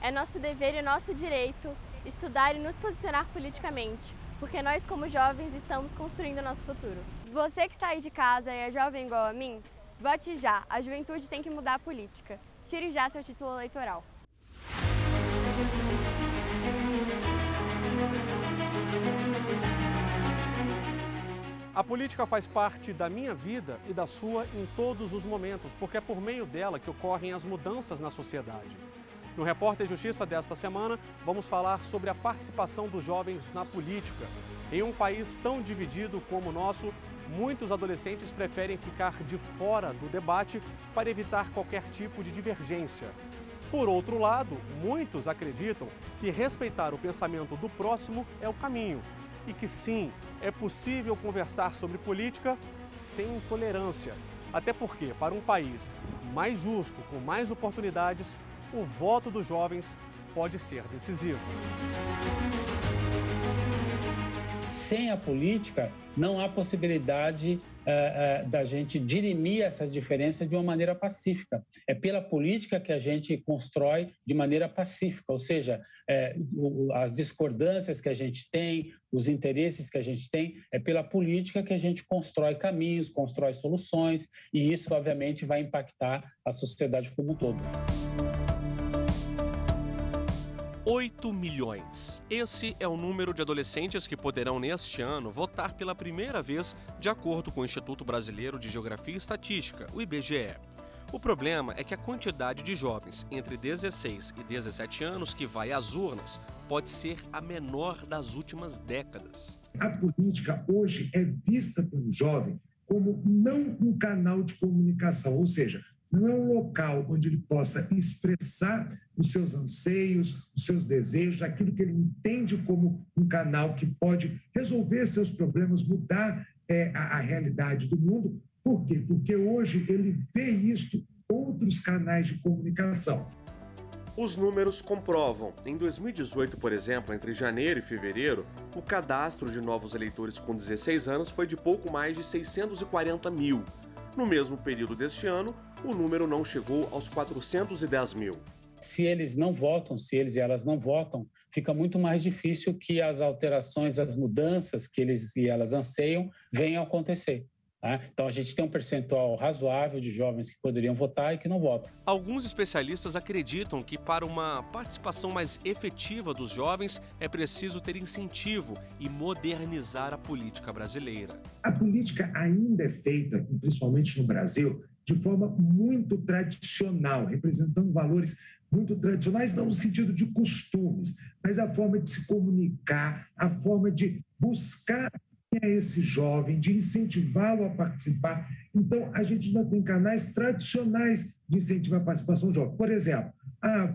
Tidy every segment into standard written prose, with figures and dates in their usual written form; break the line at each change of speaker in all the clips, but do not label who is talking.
É nosso dever e nosso direito estudar e nos posicionar politicamente, porque nós, como jovens, estamos construindo o nosso futuro.
Você que está aí de casa e é jovem igual a mim, vote já. A juventude tem que mudar a política. Tire já seu título eleitoral.
A política faz parte da minha vida e da sua em todos os momentos, porque é por meio dela que ocorrem as mudanças na sociedade. No Repórter Justiça desta semana, vamos falar sobre a participação dos jovens na política. Em um país tão dividido como o nosso, muitos adolescentes preferem ficar de fora do debate para evitar qualquer tipo de divergência. Por outro lado, muitos acreditam que respeitar o pensamento do próximo é o caminho e que sim, é possível conversar sobre política sem intolerância. Até porque, para um país mais justo, com mais oportunidades, o voto dos jovens pode ser decisivo.
Sem a política, não há possibilidade da gente dirimir essas diferenças de uma maneira pacífica. É pela política que a gente constrói de maneira pacífica, ou seja, as discordâncias que a gente tem, os interesses que a gente tem, é pela política que a gente constrói caminhos, constrói soluções, e isso, obviamente, vai impactar a sociedade como um todo.
8 milhões. Esse é o número de adolescentes que poderão, neste ano, votar pela primeira vez, de acordo com o Instituto Brasileiro de Geografia e Estatística, o IBGE. O problema é que a quantidade de jovens entre 16 e 17 anos que vai às urnas pode ser a menor das últimas décadas.
A política hoje é vista pelo jovem como não um canal de comunicação, ou seja, não é um local onde ele possa expressar os seus anseios, os seus desejos, aquilo que ele entende como um canal que pode resolver seus problemas, mudar a realidade do mundo. Por quê? Porque hoje ele vê isto em outros canais de comunicação.
Os números comprovam. Em 2018, por exemplo, entre janeiro e fevereiro, o cadastro de novos eleitores com 16 anos foi de pouco mais de 640 mil. No mesmo período deste ano, o número não chegou aos 410 mil.
Se eles não votam, se eles e elas não votam, fica muito mais difícil que as alterações, as mudanças que eles e elas anseiam venham a acontecer. Tá? Então, a gente tem um percentual razoável de jovens que poderiam votar e que não votam.
Alguns especialistas acreditam que para uma participação mais efetiva dos jovens é preciso ter incentivo e modernizar a política brasileira.
A política ainda é feita, principalmente no Brasil, de forma muito tradicional, representando valores muito tradicionais, não no sentido de costumes, mas a forma de se comunicar, a forma de buscar quem é esse jovem, de incentivá-lo a participar. Então, a gente ainda tem canais tradicionais de incentivar a participação jovem. Por exemplo,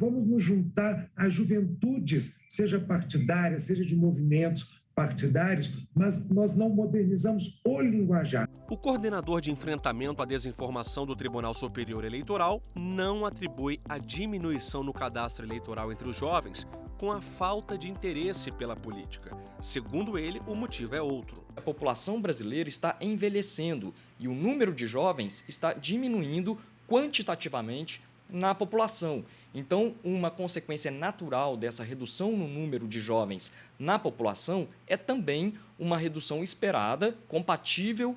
vamos nos juntar a juventudes, seja partidária, seja de movimentos partidários, mas nós não modernizamos o linguajar.
O coordenador de enfrentamento à desinformação do Tribunal Superior Eleitoral não atribui a diminuição no cadastro eleitoral entre os jovens com a falta de interesse pela política. Segundo ele, o motivo é outro.
A população brasileira está envelhecendo e o número de jovens está diminuindo quantitativamente na população. Então, uma consequência natural dessa redução no número de jovens na população é também uma redução esperada, compatível,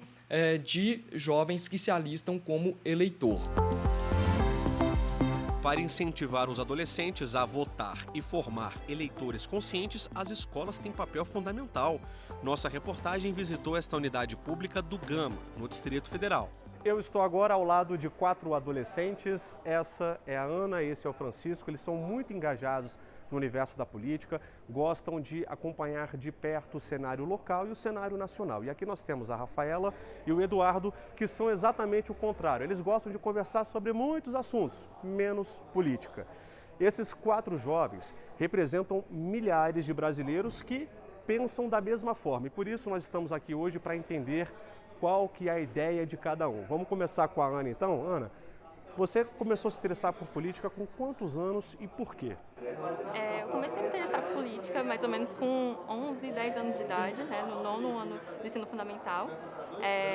de jovens que se alistam como eleitor.
Para incentivar os adolescentes a votar e formar eleitores conscientes, as escolas têm papel fundamental. Nossa reportagem visitou esta unidade pública do Gama, no Distrito Federal. Eu estou agora ao lado de 4 adolescentes. Essa é a Ana, esse é o Francisco. Eles são muito engajados no universo da política, gostam de acompanhar de perto o cenário local e o cenário nacional. E aqui nós temos a Rafaela e o Eduardo, que são exatamente o contrário. Eles gostam de conversar sobre muitos assuntos, menos política. Esses 4 jovens representam milhares de brasileiros que pensam da mesma forma. E por isso nós estamos aqui hoje para entender qual que é a ideia de cada um. Vamos começar com a Ana então. Ana, você começou a se interessar por política com quantos anos e por quê?
Eu comecei a me interessar por política
política mais ou menos com 11, 10 anos de idade, né, no 9º ano do ensino fundamental.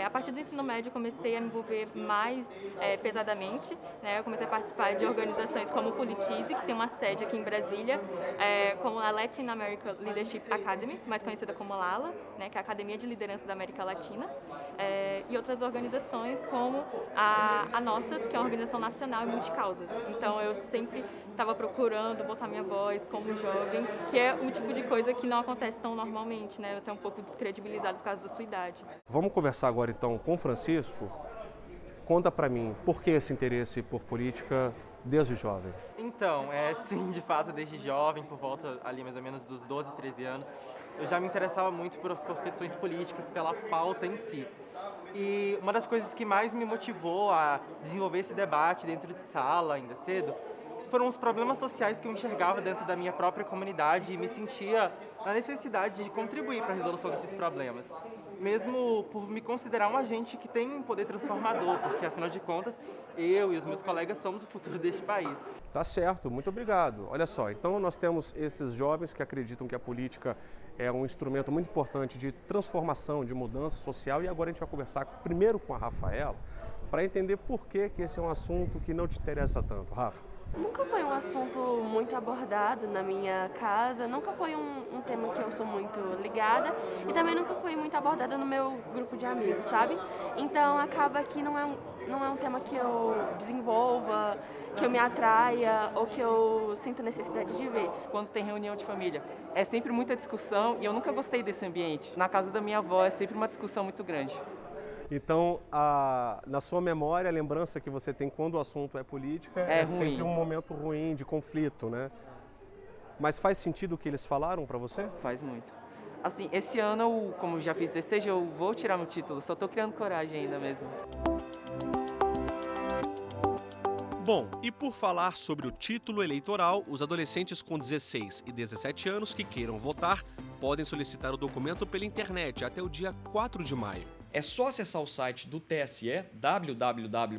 A partir do ensino médio eu comecei a me envolver mais pesadamente, né? Eu comecei a participar de organizações como o Politize, que tem uma sede aqui em Brasília, como a Latin America Leadership Academy, mais conhecida como LALA, né? Que é a Academia de Liderança da América Latina, e outras organizações como a Nossas, que é uma organização nacional e multicausas. Então eu sempre estava procurando botar minha voz como jovem, que é o tipo de coisa que não acontece tão normalmente, né? Você é um pouco descredibilizado por causa da sua idade.
Vamos conversar agora então com o Francisco. Conta para mim, por que esse interesse por política desde jovem?
Então, sim, de fato, desde jovem, por volta ali mais ou menos dos 12, 13 anos, eu já me interessava muito por questões políticas, pela pauta em si. E uma das coisas que mais me motivou a desenvolver esse debate dentro de sala, ainda cedo, foram os problemas sociais que eu enxergava dentro da minha própria comunidade e me sentia na necessidade de contribuir para a resolução desses problemas, mesmo por me considerar um agente que tem um poder transformador, porque afinal de contas, eu e os meus colegas somos o futuro deste país.
Tá certo, muito obrigado. Olha só, então nós temos esses jovens que acreditam que a política é um instrumento muito importante de transformação, de mudança social, e agora a gente vai conversar primeiro com a Rafaela para entender por que esse é um assunto que não te interessa tanto. Rafa?
Nunca foi um assunto muito abordado na minha casa, nunca foi um tema que eu sou muito ligada e também nunca foi muito abordado no meu grupo de amigos, sabe? Então acaba que não é um tema que eu desenvolva, que eu me atraia ou que eu sinta necessidade de ver.
Quando tem reunião de família, é sempre muita discussão e eu nunca gostei desse ambiente. Na casa da minha avó é sempre uma discussão muito grande.
Então, na sua memória, a lembrança que você tem quando o assunto é política é sempre um momento ruim, de conflito, né? Mas faz sentido o que eles falaram para você?
Faz muito. Assim, esse ano, como já fiz 16, eu vou tirar meu título, só estou criando coragem ainda mesmo.
Bom, e por falar sobre o título eleitoral, os adolescentes com 16 e 17 anos que queiram votar podem solicitar o documento pela internet até o dia 4 de maio.
É só acessar o site do TSE, www.tse.jus.br,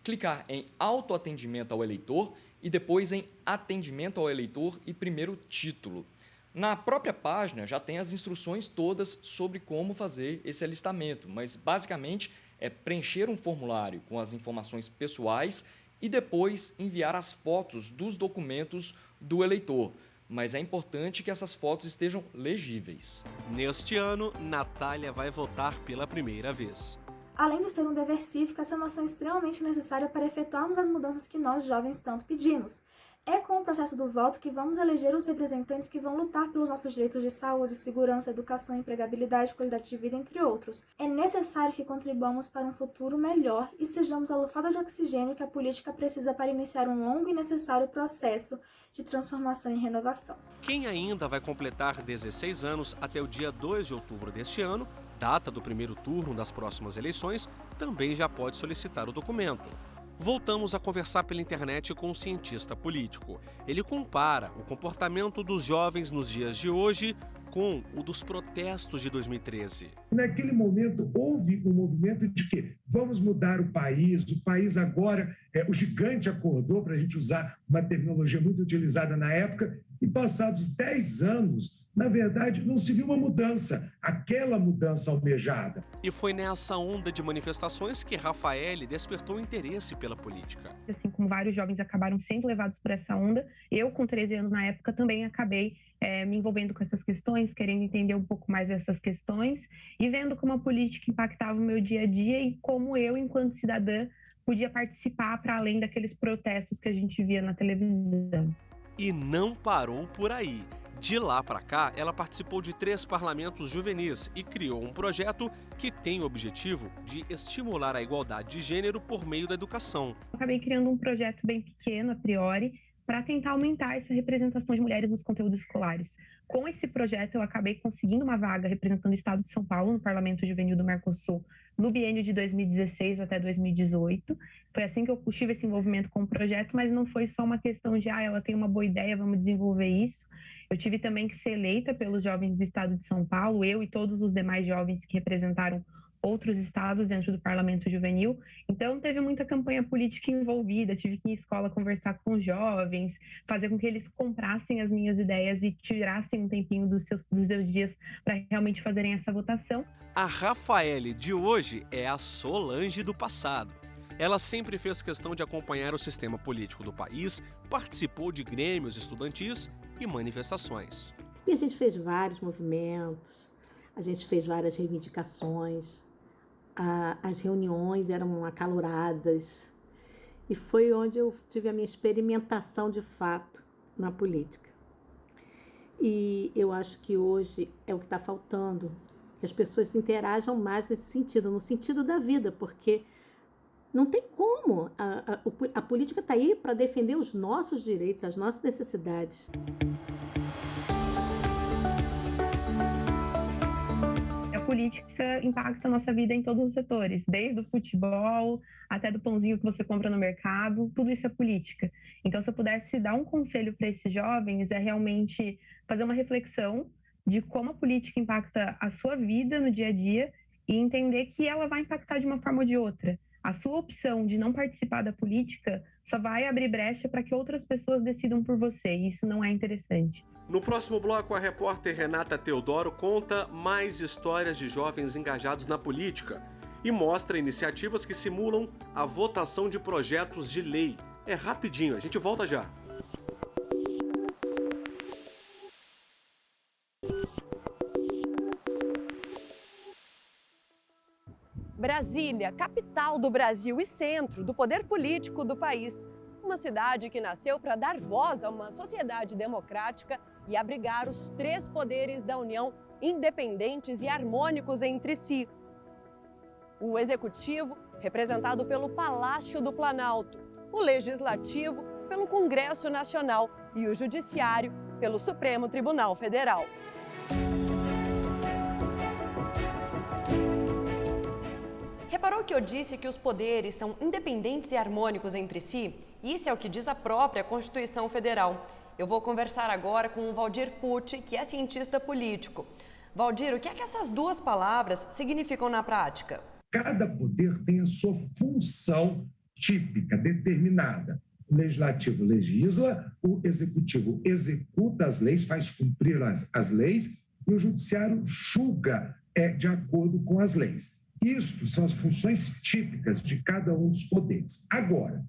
clicar em autoatendimento ao eleitor e depois em atendimento ao eleitor e primeiro título. Na própria página já tem as instruções todas sobre como fazer esse alistamento, mas basicamente é preencher um formulário com as informações pessoais e depois enviar as fotos dos documentos do eleitor. Mas é importante que essas fotos estejam legíveis.
Neste ano, Natália vai votar pela primeira vez.
Além de ser um dever cívico, essa é uma ação extremamente necessária para efetuarmos as mudanças que nós, jovens, tanto pedimos. É com o processo do voto que vamos eleger os representantes que vão lutar pelos nossos direitos de saúde, segurança, educação, empregabilidade, qualidade de vida, entre outros. É necessário que contribuamos para um futuro melhor e sejamos a lufada de oxigênio que a política precisa para iniciar um longo e necessário processo de transformação e renovação.
Quem ainda vai completar 16 anos até o dia 2 de outubro deste ano, data do primeiro turno das próximas eleições, também já pode solicitar o documento. Voltamos a conversar pela internet com um cientista político. Ele compara o comportamento dos jovens nos dias de hoje com o dos protestos de 2013.
Naquele momento, houve um movimento de que vamos mudar o país agora, o gigante acordou, para a gente usar uma terminologia muito utilizada na época, e passados 10 anos, na verdade, não se viu uma mudança, aquela mudança almejada.
E foi nessa onda de manifestações que Rafaele despertou interesse pela política.
Assim como vários jovens acabaram sendo levados por essa onda, eu, com 13 anos na época, também acabei me envolvendo com essas questões, querendo entender um pouco mais dessas questões e vendo como a política impactava o meu dia a dia e como eu, enquanto cidadã, podia participar para além daqueles protestos que a gente via na televisão.
E não parou por aí. De lá para cá, ela participou de 3 parlamentos juvenis e criou um projeto que tem o objetivo de estimular a igualdade de gênero por meio da educação.
Acabei criando um projeto bem pequeno, a priori, para tentar aumentar essa representação de mulheres nos conteúdos escolares. Com esse projeto, eu acabei conseguindo uma vaga representando o Estado de São Paulo no Parlamento Juvenil do Mercosul no biênio de 2016 até 2018. Foi assim que eu tive esse envolvimento com o projeto, mas não foi só uma questão de ela tem uma boa ideia, vamos desenvolver isso. Eu tive também que ser eleita pelos jovens do Estado de São Paulo, eu e todos os demais jovens que representaram outros estados dentro do Parlamento Juvenil. Então, teve muita campanha política envolvida, tive que ir em escola conversar com jovens, fazer com que eles comprassem as minhas ideias e tirassem um tempinho dos seus dias para realmente fazerem essa votação.
A Rafaele de hoje é a Solange do passado. Ela sempre fez questão de acompanhar o sistema político do país, participou de grêmios estudantis e manifestações.
E a gente fez vários movimentos, a gente fez várias reivindicações, as reuniões eram acaloradas e foi onde eu tive a minha experimentação de fato na política. E eu acho que hoje é o que está faltando, que as pessoas interajam mais nesse sentido, no sentido da vida, porque não tem como. A política está aí para defender os nossos direitos, as nossas necessidades.
A política impacta a nossa vida em todos os setores, desde o futebol até do pãozinho que você compra no mercado, tudo isso é política. Então, se eu pudesse dar um conselho para esses jovens, é realmente fazer uma reflexão de como a política impacta a sua vida no dia a dia e entender que ela vai impactar de uma forma ou de outra. A sua opção de não participar da política só vai abrir brecha para que outras pessoas decidam por você, e isso não é interessante.
No próximo bloco, a repórter Renata Teodoro conta mais histórias de jovens engajados na política e mostra iniciativas que simulam a votação de projetos de lei. É rapidinho, a gente volta já.
Brasília, capital do Brasil e centro do poder político do país. Uma cidade que nasceu para dar voz a uma sociedade democrática e abrigar os três poderes da União, independentes e harmônicos entre si. O Executivo, representado pelo Palácio do Planalto, o Legislativo, pelo Congresso Nacional e o Judiciário, pelo Supremo Tribunal Federal. Reparou que eu disse que os poderes são independentes e harmônicos entre si? Isso é o que diz a própria Constituição Federal. Eu vou conversar agora com o Valdir Pucci, que é cientista político. Valdir, o que é que essas duas palavras significam na prática?
Cada poder tem a sua função típica, determinada. O legislativo legisla, o executivo executa as leis, faz cumprir as leis, e o judiciário julga de acordo com as leis. Isto são as funções típicas de cada um dos poderes. Agora,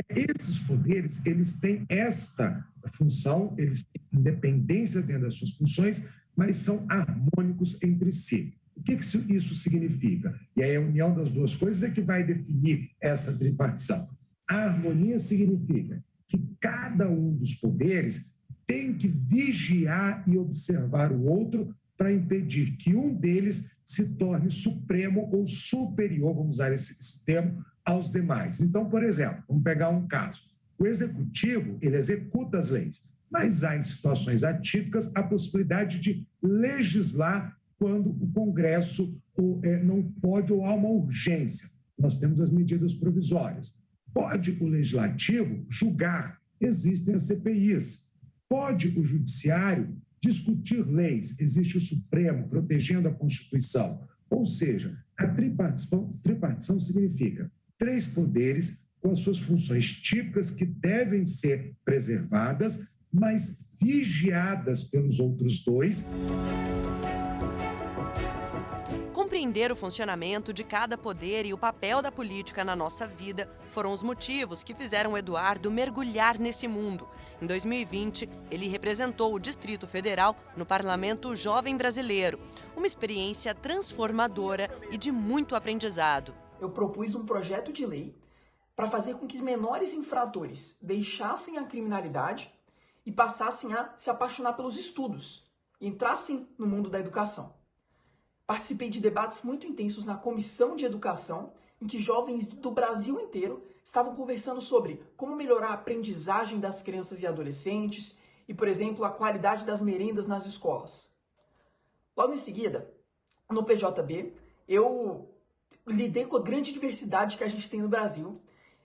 esses poderes, eles têm esta função, eles têm independência dentro das suas funções, mas são harmônicos entre si. O que isso significa? E aí a união das duas coisas é que vai definir essa tripartição. A harmonia significa que cada um dos poderes tem que vigiar e observar o outro para impedir que um deles se torne supremo ou superior, vamos usar esse termo, aos demais. Então, por exemplo, vamos pegar um caso. O executivo, ele executa as leis, mas há em situações atípicas a possibilidade de legislar quando o Congresso não pode ou há uma urgência. Nós temos as medidas provisórias. Pode o Legislativo julgar, existem as CPIs. Pode o Judiciário discutir leis, existe o Supremo protegendo a Constituição. Ou seja, a tripartição significa três poderes com as suas funções típicas que devem ser preservadas, mas vigiadas pelos outros dois.
Compreender o funcionamento de cada poder e o papel da política na nossa vida foram os motivos que fizeram Eduardo mergulhar nesse mundo. Em 2020, ele representou o Distrito Federal no Parlamento Jovem Brasileiro, uma experiência transformadora e de muito aprendizado.
Eu propus um projeto de lei para fazer com que os menores infratores deixassem a criminalidade e passassem a se apaixonar pelos estudos e entrassem no mundo da educação. Participei de debates muito intensos na Comissão de Educação, em que jovens do Brasil inteiro estavam conversando sobre como melhorar a aprendizagem das crianças e adolescentes e, por exemplo, a qualidade das merendas nas escolas. Logo em seguida, no PJB, eu lidei com a grande diversidade que a gente tem no Brasil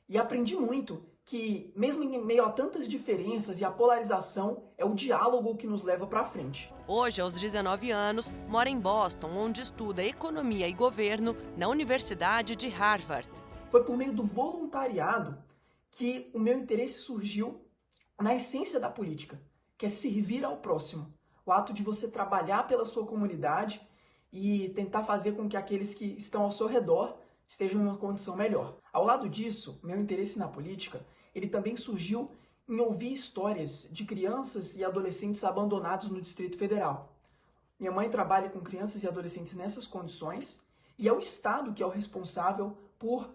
e aprendi muito que, mesmo em meio a tantas diferenças e a polarização, é o diálogo que nos leva para frente.
Hoje, aos 19 anos, mora em Boston, onde estuda economia e governo na Universidade de Harvard.
Foi por meio do voluntariado que o meu interesse surgiu na essência da política, que é servir ao próximo. O ato de você trabalhar pela sua comunidade e tentar fazer com que aqueles que estão ao seu redor estejam em uma condição melhor. Ao lado disso, meu interesse na política, ele também surgiu em ouvir histórias de crianças e adolescentes abandonados no Distrito Federal. Minha mãe trabalha com crianças e adolescentes nessas condições e é o Estado que é o responsável por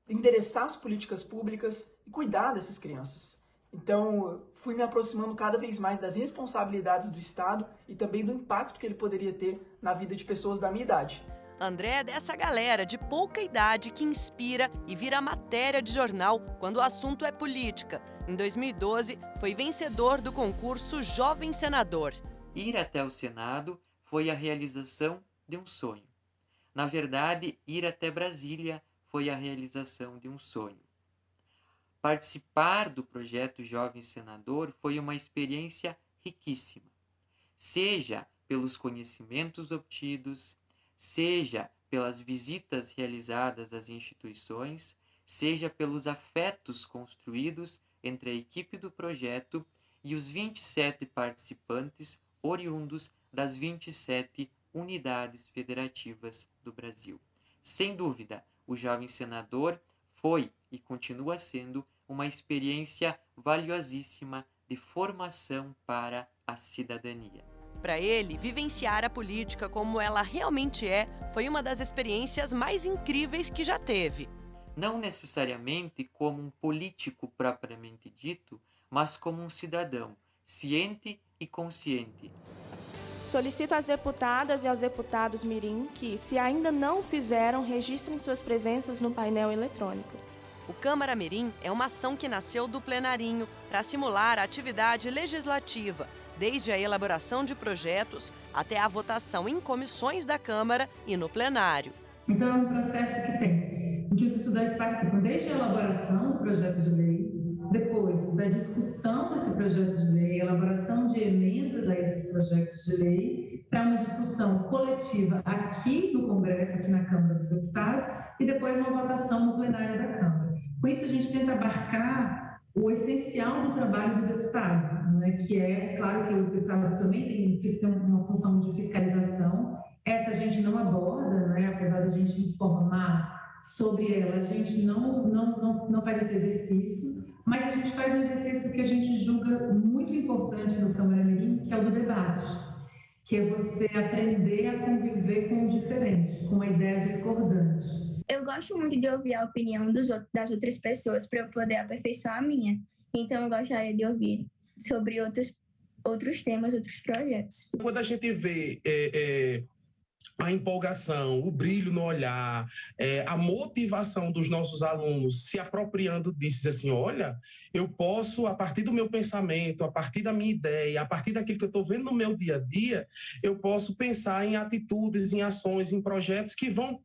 endereçar as políticas públicas e cuidar dessas crianças. Então, fui me aproximando cada vez mais das responsabilidades do Estado e também do impacto que ele poderia ter na vida de pessoas da minha idade.
André é dessa galera de pouca idade que inspira e vira matéria de jornal quando o assunto é política. Em 2012, foi vencedor do concurso Jovem Senador.
Ir até o Senado foi a realização de um sonho. Na verdade, ir até Brasília foi a realização de um sonho. Participar do projeto Jovem Senador foi uma experiência riquíssima, seja pelos conhecimentos obtidos, seja pelas visitas realizadas às instituições, seja pelos afetos construídos entre a equipe do projeto e os 27 participantes oriundos das 27 unidades federativas do Brasil. Sem dúvida, o Jovem Senador foi e continua sendo uma experiência valiosíssima de formação para a cidadania.
Para ele, vivenciar a política como ela realmente é foi uma das experiências mais incríveis que já teve.
Não necessariamente como um político propriamente dito, mas como um cidadão, ciente e consciente.
Solicito às deputadas e aos deputados mirim que, se ainda não fizeram, registrem suas presenças no painel eletrônico.
O Câmara Mirim é uma ação que nasceu do plenarinho para simular a atividade legislativa, desde a elaboração de projetos até a votação em comissões da Câmara e no plenário.
Então, é um processo em que os estudantes participam desde a elaboração do projeto de lei, depois da discussão desse projeto de lei, elaboração de emendas a esses projetos de lei, para uma discussão coletiva aqui no Congresso, aqui na Câmara dos Deputados, e depois uma votação no plenário da Câmara. Com isso, a gente tenta abarcar o essencial do trabalho do deputado, né? Que é, claro que o deputado também tem uma função de fiscalização, essa a gente não aborda, né? Apesar da gente informar sobre ela, a gente não faz esse exercício, mas a gente faz um exercício que a gente julga muito importante no Câmara Mirim, que é o do debate, que é você aprender a conviver com o diferente, com uma ideia discordante.
Eu gosto muito de ouvir a opinião das outras pessoas para eu poder aperfeiçoar a minha. Então, eu gostaria de ouvir sobre outros temas, outros projetos.
Quando a gente vê a empolgação, o brilho no olhar, a motivação dos nossos alunos se apropriando disso, dizer assim, olha, eu posso, a partir do meu pensamento, a partir da minha ideia, a partir daquilo que eu estou vendo no meu dia a dia, eu posso pensar em atitudes, em ações, em projetos que vão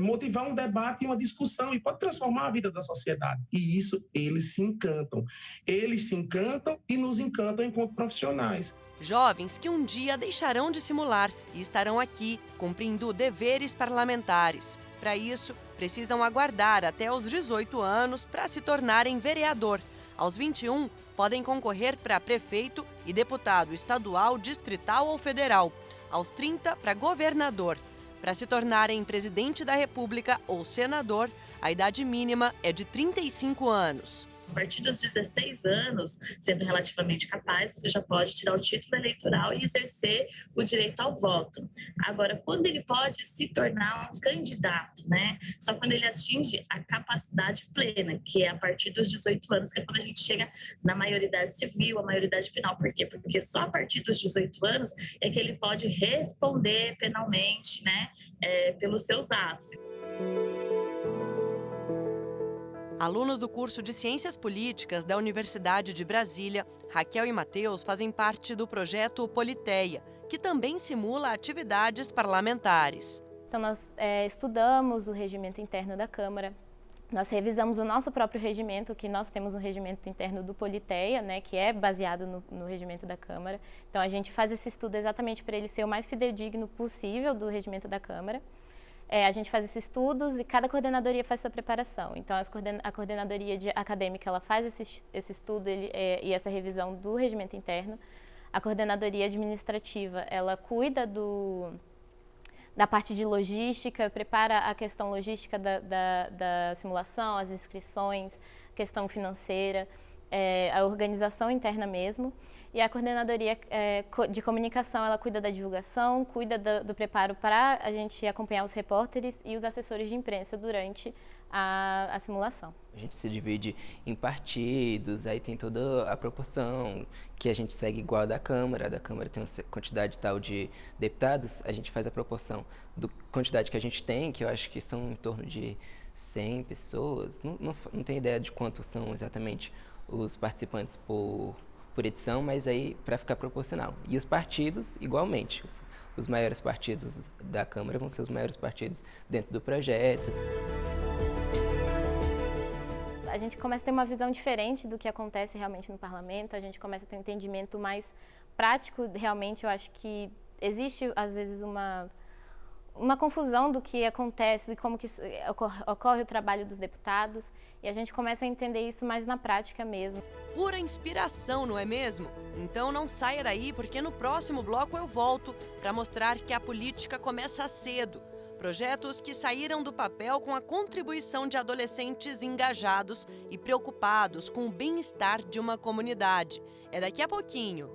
motivar um debate e uma discussão e pode transformar a vida da sociedade. E isso, eles se encantam. Eles se encantam e nos encantam enquanto profissionais.
Jovens que um dia deixarão de simular e estarão aqui cumprindo deveres parlamentares. Para isso, precisam aguardar até os 18 anos para se tornarem vereador. Aos 21, podem concorrer para prefeito e deputado estadual, distrital ou federal. Aos 30, para governador. Para se tornarem presidente da República ou senador, a idade mínima é de 35 anos.
A partir dos 16 anos, sendo relativamente capaz, você já pode tirar o título eleitoral e exercer o direito ao voto. Agora, quando ele pode se tornar um candidato, né? Só quando ele atinge a capacidade plena, que é a partir dos 18 anos, que é quando a gente chega na maioridade civil, a maioridade penal. Por quê? Porque só a partir dos 18 anos é que ele pode responder penalmente, né? Pelos seus atos.
Alunos do curso de Ciências Políticas da Universidade de Brasília, Raquel e Matheus fazem parte do projeto Politeia, que também simula atividades parlamentares.
Então nós estudamos o regimento interno da Câmara, Nós revisamos o nosso próprio regimento, que nós temos um regimento interno do Politeia, né, que é baseado no regimento da Câmara. Então, a gente faz esse estudo exatamente para ele ser o mais fidedigno possível do regimento da Câmara. A gente faz esses estudos e cada coordenadoria faz sua preparação. Então, a coordenadoria acadêmica ela faz esse estudo e essa revisão do regimento interno. A coordenadoria administrativa ela cuida da parte de logística, prepara a questão logística da simulação, as inscrições, questão financeira, a organização interna mesmo. E a coordenadoria de comunicação, ela cuida da divulgação, cuida do preparo para a gente acompanhar os repórteres e os assessores de imprensa durante a simulação.
A gente se divide em partidos, aí tem toda a proporção que a gente segue igual a da Câmara tem uma quantidade tal de deputados, a gente faz a proporção da quantidade que a gente tem, que eu acho que são em torno de 100 pessoas, não tenho ideia de quantos são exatamente os participantes por edição, mas aí para ficar proporcional. E os partidos, igualmente, os maiores partidos da Câmara vão ser os maiores partidos dentro do projeto.
A gente começa a ter uma visão diferente do que acontece realmente no parlamento, a gente começa a ter um entendimento mais prático, realmente eu acho que existe às vezes uma confusão do que acontece, de como que ocorre o trabalho dos deputados, e a gente começa a entender isso mais na prática mesmo.
Pura inspiração, não é mesmo? Então não saia daí, porque no próximo bloco eu volto para mostrar que a política começa cedo. Projetos que saíram do papel com a contribuição de adolescentes engajados e preocupados com o bem-estar de uma comunidade. É daqui a pouquinho.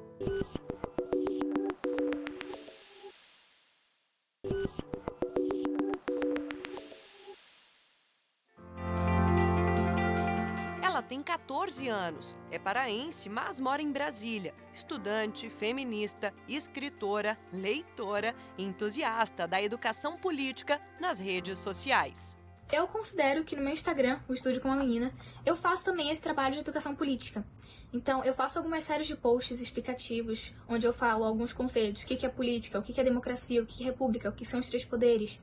Ela tem 14 anos, é paraense, mas mora em Brasília. Estudante, feminista, escritora, leitora e entusiasta da educação política nas redes sociais.
Eu considero que no meu Instagram, o Estúdio com a Menina, eu faço também esse trabalho de educação política. Então, eu faço algumas séries de posts explicativos, onde eu falo alguns conceitos, o que é política, o que é democracia, o que é república, o que são os 3 poderes.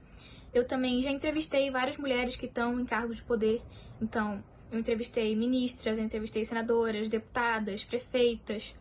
Eu também já entrevistei várias mulheres que estão em cargos de poder, então eu entrevistei ministras, eu entrevistei senadoras, deputadas, prefeitas,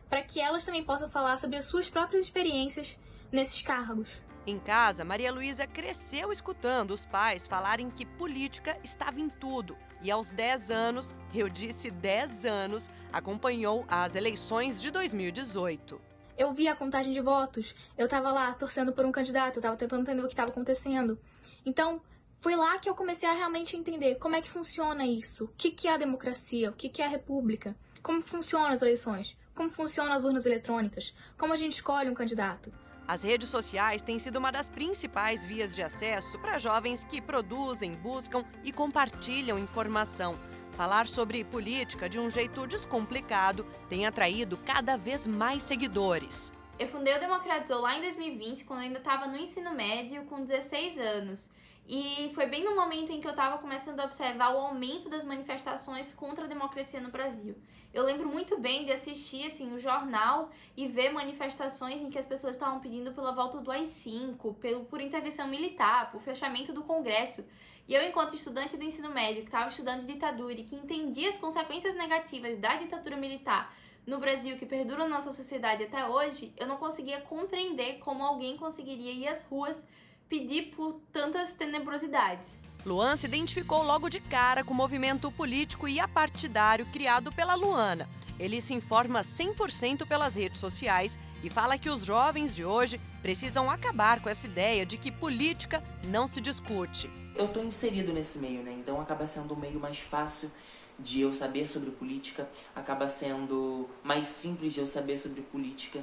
para que elas também possam falar sobre as suas próprias experiências nesses cargos.
Em casa, Maria Luísa cresceu escutando os pais falarem que política estava em tudo. E aos 10 anos, eu disse 10 anos, acompanhou as eleições de 2018.
Eu vi a contagem de votos, eu estava lá torcendo por um candidato, eu estava tentando entender o que estava acontecendo. Então, foi lá que eu comecei a realmente entender como é que funciona isso, o que é a democracia, o que é a república, como funcionam as eleições, como funcionam as urnas eletrônicas, como a gente escolhe um candidato.
As redes sociais têm sido uma das principais vias de acesso para jovens que produzem, buscam e compartilham informação. Falar sobre política de um jeito descomplicado tem atraído cada vez mais seguidores.
Eu fundei o Democratizou lá em 2020, quando eu ainda estava no ensino médio, com 16 anos. E foi bem no momento em que eu estava começando a observar o aumento das manifestações contra a democracia no Brasil. Eu lembro muito bem de assistir o jornal e ver manifestações em que as pessoas estavam pedindo pela volta do AI-5, por intervenção militar, por fechamento do Congresso. E eu, enquanto estudante do ensino médio, que estava estudando ditadura e que entendia as consequências negativas da ditadura militar no Brasil, que perdura na nossa sociedade até hoje, eu não conseguia compreender como alguém conseguiria ir às ruas pedir por tantas tenebrosidades.
Luan se identificou logo de cara com o movimento político e apartidário criado pela Luana. Ele se informa 100% pelas redes sociais e fala que os jovens de hoje precisam acabar com essa ideia de que política não se discute.
Eu estou inserido nesse meio, né? Então acaba sendo um meio mais fácil de eu saber sobre política, acaba sendo mais simples de eu saber sobre política.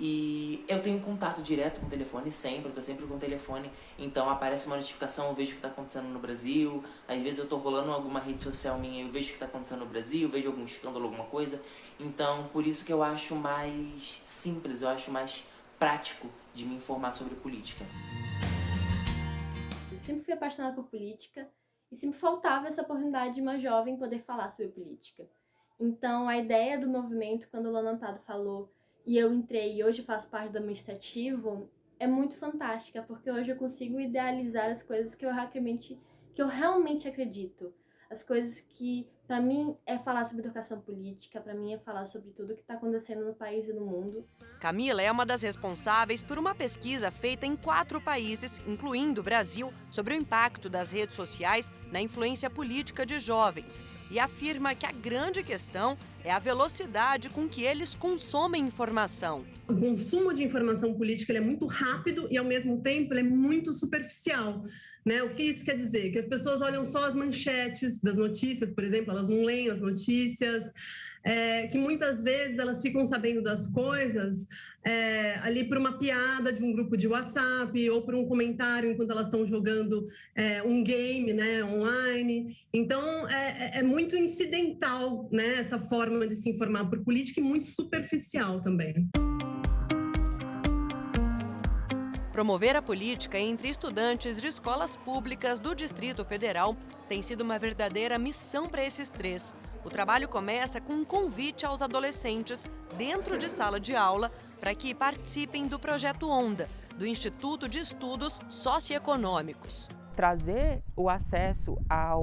E eu tenho contato direto com o telefone sempre, eu tô sempre com o telefone, então aparece uma notificação, eu vejo o que tá acontecendo no Brasil, às vezes eu tô rolando alguma rede social minha, eu vejo o que tá acontecendo no Brasil, vejo algum escândalo, alguma coisa, então por isso que eu acho mais simples, eu acho mais prático de me informar sobre política.
Eu sempre fui apaixonada por política e sempre faltava essa oportunidade de uma jovem poder falar sobre política. Então a ideia do movimento, quando o Lanantado falou e eu entrei e hoje faço parte do administrativo, é muito fantástica, porque hoje eu consigo idealizar as coisas que eu realmente acredito.
as coisas que, para mim, é falar sobre educação política, para mim é falar sobre tudo que está acontecendo no país e no mundo.
Camila é uma das responsáveis por uma pesquisa feita em 4 países, incluindo o Brasil, sobre o impacto das redes sociais na influência política de jovens. E afirma que a grande questão é a velocidade com que eles consomem informação.
O consumo de informação política ele é muito rápido e, ao mesmo tempo, ele é muito superficial, né? O que isso quer dizer? Que as pessoas olham só as manchetes das notícias, por exemplo, elas não leem as notícias, que muitas vezes elas ficam sabendo das coisas ali por uma piada de um grupo de WhatsApp ou por um comentário enquanto elas estão jogando um game, né, online. Então, é muito incidental, né, essa forma de se informar por política e muito superficial também.
Promover a política entre estudantes de escolas públicas do Distrito Federal tem sido uma verdadeira missão para esses 3. O trabalho começa com um convite aos adolescentes, dentro de sala de aula, para que participem do Projeto Onda, do Instituto de Estudos Socioeconômicos.
Trazer o acesso a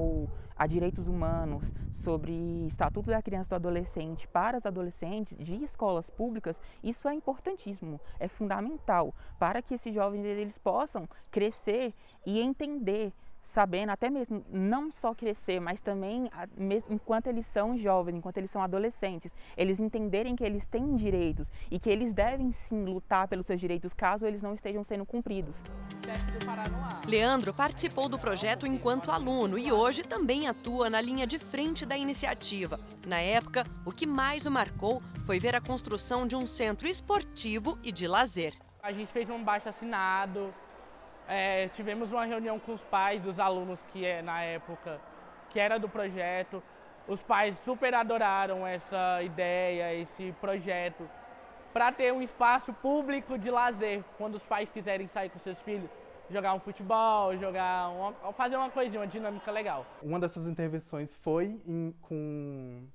direitos humanos, sobre Estatuto da Criança e do Adolescente para os adolescentes de escolas públicas, isso é importantíssimo, é fundamental para que esses jovens eles possam crescer e entender, sabendo até mesmo não só crescer, mas também mesmo enquanto eles são jovens, enquanto eles são adolescentes, eles entenderem que eles têm direitos e que eles devem sim lutar pelos seus direitos caso eles não estejam sendo cumpridos.
Leandro participou do projeto enquanto aluno e hoje também atua na linha de frente da iniciativa. Na época, o que mais o marcou foi ver a construção de um centro esportivo e de lazer.
A gente fez um abaixo-assinado. Tivemos uma reunião com os pais dos alunos na época, que era do projeto. Os pais super adoraram essa ideia, esse projeto, para ter um espaço público de lazer, quando os pais quiserem sair com seus filhos, jogar um futebol, fazer uma coisinha, uma dinâmica legal.
Uma dessas intervenções foi com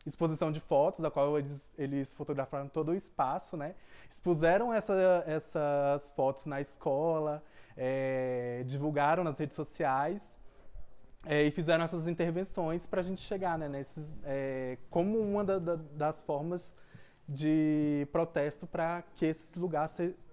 exposição de fotos, da qual eles fotografaram todo o espaço, né? Expuseram essas fotos na escola, divulgaram nas redes sociais e fizeram essas intervenções para a gente chegar, né, como uma das formas de protesto para que esse lugar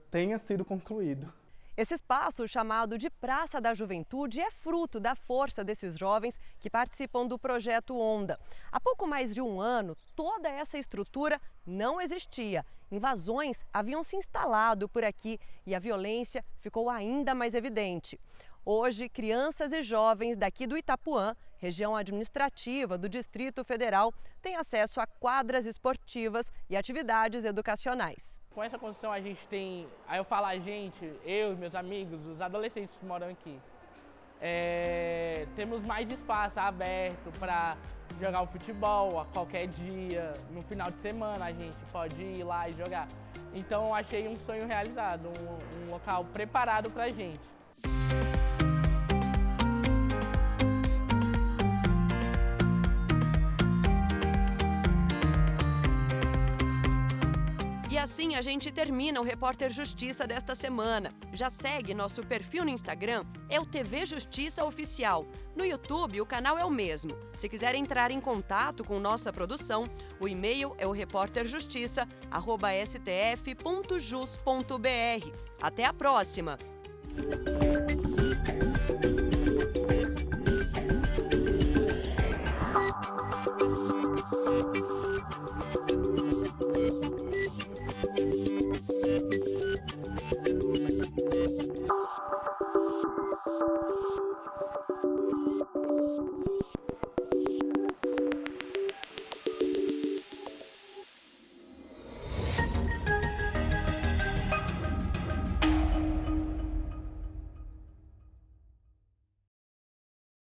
tenha sido concluído.
Esse espaço, chamado de Praça da Juventude, é fruto da força desses jovens que participam do Projeto Onda. Há pouco mais de um ano, toda essa estrutura não existia. Invasões haviam se instalado por aqui e a violência ficou ainda mais evidente. Hoje, crianças e jovens daqui do Itapuã, região administrativa do Distrito Federal, têm acesso a quadras esportivas e atividades educacionais.
Com essa construção a gente tem, aí eu falo eu e meus amigos, os adolescentes que moram aqui, temos mais espaço aberto para jogar um futebol a qualquer dia, no final de semana a gente pode ir lá e jogar. Então eu achei um sonho realizado, um local preparado para a gente.
E assim a gente termina o Repórter Justiça desta semana. Já segue nosso perfil no Instagram, é o TV Justiça Oficial. No YouTube, o canal é o mesmo. Se quiser entrar em contato com nossa produção, o e-mail é o repórterjustiça@stf.jus.br. Até a próxima!